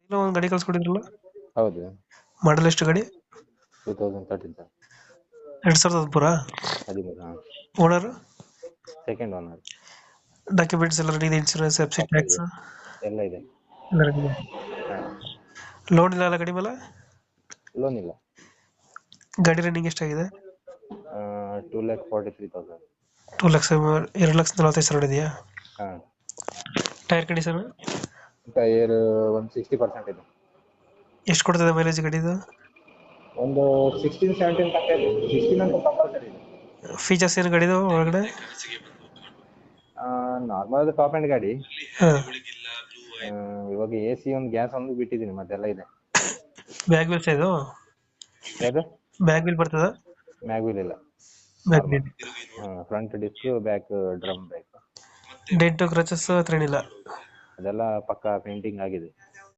ಇಲ್ಲ ಒಂದು ಗಾಡಿ ಕಳ್ಸ್ಕೊಟ್ಟಿದ್ರಲ್ಲ, ಹೌದು, ಮಾಡಲ್ ಎಷ್ಟು ಗಾಡಿ? 2013 2013. 13. ಹಾಂ, ಓನರ್? Second owner. ಡಾಕ್ಯುಮೆಂಟ್ಸ್ ಎಲ್ಲ ರೆಡಿ ಇದೆ, ಇನ್ಶೂರೆನ್ಸ್, ಎಫ್ಸಿ, ಪಕ್ಕ ಟ್ಯಾಕ್ಸ್ ಇದೆ, ಎಲ್ಲ ಇದೆ. ಎಲ್ಲ ರೆಡಿ ಇದೆ. ಹಾಂ, ಲೋನ್ ಇಲ್ಲ ಅಲ್ಲ ಗಾಡಿ ಮೇಲೆ? ಲೋನ್ ಇಲ್ಲ. ಗಾಡಿ ರನ್ನಿಂಗ್ ಎಷ್ಟಾಗಿದೆ? 2,43,000. 2 ಲಕ್ಷ, 2,45,000 ಇದೆಯಾ? ಹಾಂ, ಟೈರ್ ಕಂಡೀಷನ್ ಟೈರ್ ಒಂದು 60% ಇದೆ. ಎಷ್ಟು ಕೊಡ್ತದೆ ಮೈಲೇಜ್ ಗಾಡಿದು? ಒಂದು 16-17 ತನಕ ಇದೆ. 16 ಅಂತ ಕಂಪಲ್ಸರಿ ಇದೆ. ಫೀಚರ್ಸ್ ಏನು ಗಾಡಿದು ಒಳಗಡೆ? ನಾರ್ಮಲ್ ಟಾಪ್ ಆ್ಯಂಡ್ ಗಾಡಿ. ಹಾಂ. ಇವಾಗ AC ಒಂದು ಗ್ಯಾಸ್ ಒಂದು ಬಿಟ್ಟಿದ್ದೀನಿ, ಮತ್ತೆಲ್ಲ ಇದೆ. ಬ್ಯಾಗ್ ವೀಲ್ಸ್ ಇದು? ಯಾವುದು? ಬ್ಯಾಗ್ ವೀಲ್ ಬರ್ತದ? ಮ್ಯಾಗ್ ವೀಲ್ ಇಲ್ಲ, bag normal. Wheel. Front disc, back drum brake. Dent scratches ಹತ್ರ ಏನಿಲ್ಲ? ಅದೆಲ್ಲ ಪಕ್ಕ ಪೇಂಟಿಂಗ್ ಆಗಿದೆ.